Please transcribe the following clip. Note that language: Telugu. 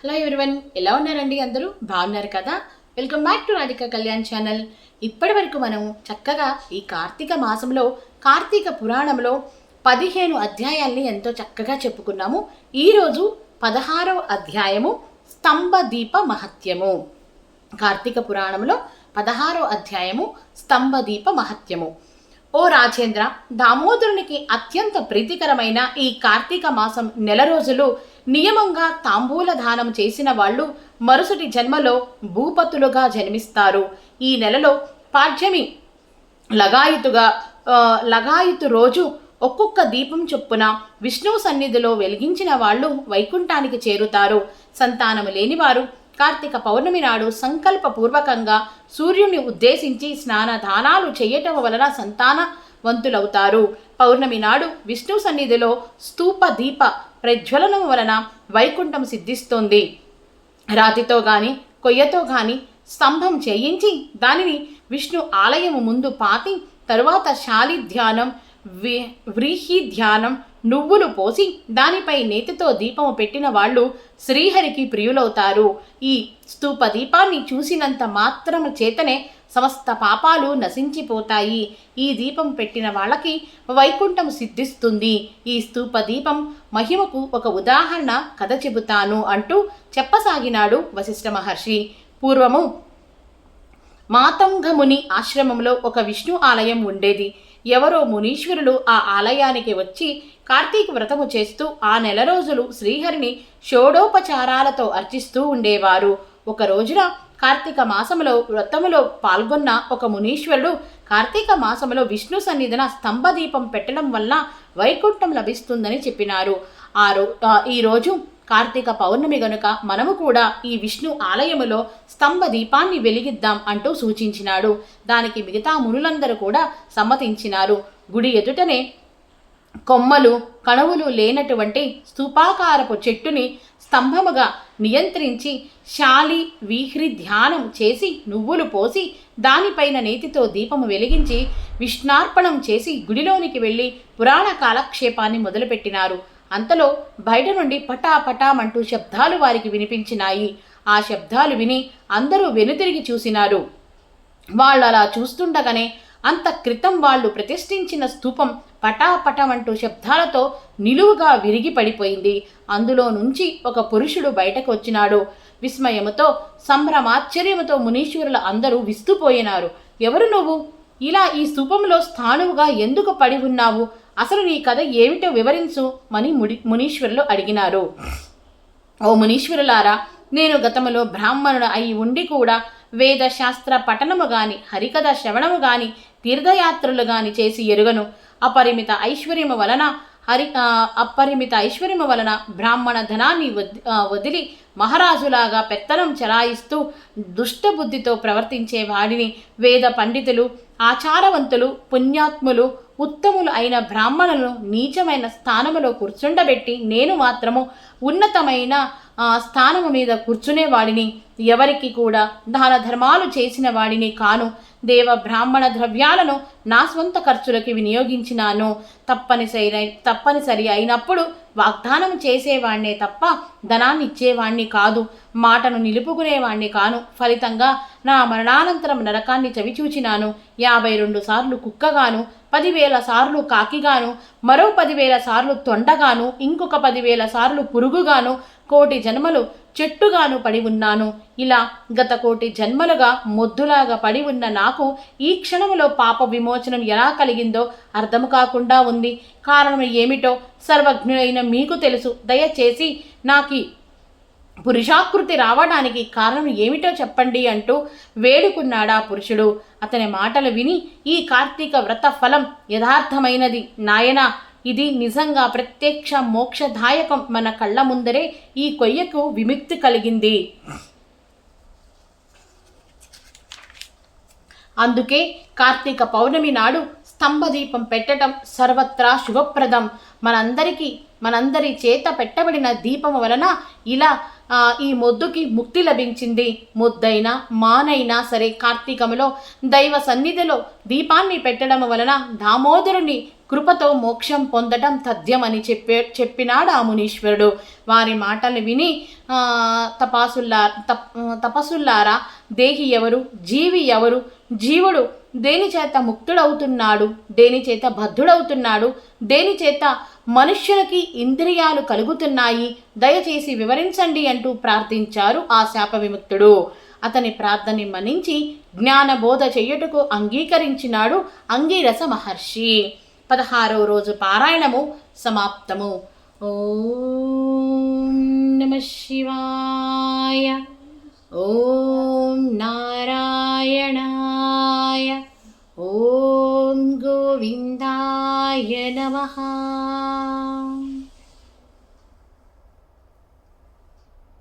హలో ఎవ్రీవన్, ఎలా ఉన్నారండి? అందరూ బాగున్నారు కదా? Welcome back to Radhika Kalyan channel. ఇప్పటి వరకు మనం చక్కగా ఈ కార్తీక మాసంలో కార్తీక పురాణంలో 15 అధ్యాయాల్ని ఎంతో చక్కగా చెప్పుకున్నాము. ఈరోజు 16వ అధ్యాయము స్తంభ దీప మహత్యము. కార్తీక పురాణంలో 16వ అధ్యాయము స్తంభ దీప మహత్యము. ఓ రాజేంద్ర, దామోదరునికి అత్యంత ప్రీతికరమైన ఈ కార్తీక మాసం నెల రోజులు నియమంగా తాంబూల దానం చేసిన వాళ్ళు మరుసటి జన్మలో భూపతులుగా జన్మిస్తారు. ఈ నెలలో పాడ్యమి లగాయితు రోజు ఒక్కొక్క దీపం చొప్పున విష్ణువు సన్నిధిలో వెలిగించిన వాళ్ళు వైకుంఠానికి చేరుతారు. సంతానము లేనివారు కార్తీక పౌర్ణమి నాడు సంకల్పపూర్వకంగా సూర్యుని ఉద్దేశించి స్నానదానాలు చేయటం వలన సంతానవంతులవుతారు. పౌర్ణమి నాడు విష్ణు సన్నిధిలో స్తూప దీప ప్రజ్వలనం వలన వైకుంఠం సిద్ధిస్తుంది. రాతితో గాని కొయ్యతో గాని స్తంభం చేయించి దానిని విష్ణు ఆలయము ముందు పాతి తరువాత శాలి ధ్యానం, వ్రీహి ధ్యానం, నువ్వులు పోసి దానిపై నేతితో దీపము పెట్టిన వాళ్ళు శ్రీహరికి ప్రియులవుతారు. ఈ స్తూప దీపాన్ని చూసినంత మాత్రము చేతనే సమస్త పాపాలు నశించిపోతాయి. ఈ దీపం పెట్టిన వాళ్ళకి వైకుంఠం సిద్ధిస్తుంది. ఈ స్తూప దీపం మహిమకు ఒక ఉదాహరణ కథ చెబుతాను అంటూ చెప్పసాగినాడు వశిష్ఠ మహర్షి. పూర్వము మాతంగముని ఆశ్రమంలో ఒక విష్ణు ఆలయం ఉండేది. ఎవరో మునీశ్వరులు ఆ ఆలయానికి వచ్చి కార్తీక వ్రతము చేస్తూ ఆ నెల రోజులు శ్రీహరిని షోడోపచారాలతో అర్చిస్తూ ఉండేవారు. ఒక రోజున కార్తీక మాసములో వ్రతములో పాల్గొన్న ఒక మునీశ్వరుడు కార్తీక మాసములో విష్ణు సన్నిధిన స్తంభదీపం పెట్టడం వల్ల వైకుంఠం లభిస్తుందని చెప్పినారు. ఈరోజు కార్తీక పౌర్ణమి గనుక మనము కూడా ఈ విష్ణు ఆలయములో స్తంభ దీపాన్ని వెలిగిద్దాం అంటూ సూచించినాడు. దానికి మిగతా మునులందరూ కూడా సమ్మతించినారు. గుడి ఎదుటనే కొమ్మలు కణువులు లేనటువంటి స్తూపాకారపు చెట్టుని స్తంభముగా నియంత్రించి శాలి వీహ్రి ధ్యానం చేసి నువ్వులు పోసి దానిపైన నేతితో దీపము వెలిగించి విష్ణార్పణం చేసి గుడిలోనికి వెళ్ళి పురాణ కాలక్షేపాన్ని మొదలుపెట్టినారు. అంతలో బయట నుండి పటాపటామంటూ శబ్దాలు వారికి వినిపించినాయి. ఆ శబ్దాలు విని అందరూ వెనుతిరిగి చూసినారు. వాళ్ళు అలా చూస్తుండగానే అంత క్రితం వాళ్ళు ప్రతిష్ఠించిన స్తూపం పటాపటమంటూ శబ్దాలతో నిలువుగా విరిగి పడిపోయింది. అందులో నుంచి ఒక పురుషుడు బయటకు వచ్చినాడు. విస్మయముతో సంభ్రమాశ్చర్యముతో మునీశ్వరుల అందరూ విస్తుపోయినారు. ఎవరు నువ్వు? ఇలా ఈ స్తూపంలో స్థాణువుగా ఎందుకు పడి ఉన్నావు? అసలు నీ కథ ఏమిటో వివరించు అని మునీశ్వరులు అడిగినారు. ఓ మునీశ్వరులారా, నేను గతములో బ్రాహ్మణుడు అయి ఉండి కూడా వేద శాస్త్ర పఠనము గాని హరికథ శ్రవణము గాని తీర్థయాత్రలు గాని చేసి ఎరుగను. అపరిమిత ఐశ్వర్యము వలన బ్రాహ్మణ ధనాన్ని వదిలి మహారాజులాగా పెత్తనం చలాయిస్తూ దుష్టబుద్ధితో ప్రవర్తించే వాడిని వేద పండితులు, ఆచారవంతులు, పుణ్యాత్ములు, ఉత్తములు అయిన బ్రాహ్మణులను నీచమైన స్థానములో కూర్చుండబెట్టి నేను మాత్రము ఉన్నతమైన స్థానము మీద కూర్చునేవాడిని. ఎవరికి కూడా దాన ధర్మాలు చేసిన వాడిని కాను. దేవ బ్రాహ్మణ ద్రవ్యాలను నా స్వంత ఖర్చులకి వినియోగించినాను. తప్పనిసరి అయినప్పుడు వాగ్దానం చేసేవాణ్ణే తప్ప ధనాన్ని ఇచ్చేవాణ్ణి కాదు. మాటను నిలుపుకునేవాణ్ణి కాను. ఫలితంగా నా మరణానంతరం నరకాన్ని చవిచూచినాను. 52 సార్లు కుక్కగాను, 10,000 సార్లు కాకిగాను, మరో 10,000 సార్లు తొండగాను, ఇంకొక 10,000 సార్లు పురుగుగాను, 1,000,000 జన్మలు చెట్టుగాను పడి ఉన్నాను. ఇలా గత 1,000,000 జన్మలుగా మొద్దులాగా పడి ఉన్న నాకు ఈ క్షణంలో పాప విమోచనం ఎలా కలిగిందో అర్థం కాకుండా ఉంది. కారణం ఏమిటో సర్వజ్ఞులైన మీకు తెలుసు. దయచేసి నాకు పురుషాకృతి రావడానికి కారణం ఏమిటో చెప్పండి అంటూ వేడుకున్నాడా పురుషుడు. అతని మాటలు విని ఈ కార్తీక వ్రత ఫలం యథార్థమైనది నాయనా, ఇది నిజంగా ప్రత్యక్ష మోక్షదాయకం. మన కళ్ళ ముందరే ఈ కొయ్యకు విముక్తి కలిగింది. అందుకే కార్తీక పౌర్ణమి నాడు స్తంభదీపం పెట్టడం సర్వత్రా శుభప్రదం. మనందరి చేత పెట్టబడిన దీపం వలన ఇలా ఈ మొద్దుకి ముక్తి లభించింది. మొద్దైనా మానైనా సరే కార్తీకములో దైవ సన్నిధిలో దీపాన్ని పెట్టడం వలన దామోదరుని కృపతో మోక్షం పొందడం తథ్యమని చెప్పినాడు ఆ మునీశ్వరుడు. వారి మాటలు విని తపస్సుల్లారా, దేహి ఎవరు, జీవి ఎవరు, జీవుడు దేని చేత ముక్తుడవుతున్నాడు, దేని చేత బద్ధుడవుతున్నాడు, దేని చేత మనుష్యులకి ఇంద్రియాలు కలుగుతున్నాయి, దయచేసి వివరించండి అంటూ ప్రార్థించారు ఆ శాప విముక్తుడు. అతని ప్రార్థనని మన్నించి జ్ఞానబోధ చెయ్యుటకు అంగీకరించినాడు అంగీరస మహర్షి. 16వ రోజు పారాయణము సమాప్తము. ఓం నమః శివాయ. ఓం నారాయణాయ. ఓం గోవిందాయ నమః.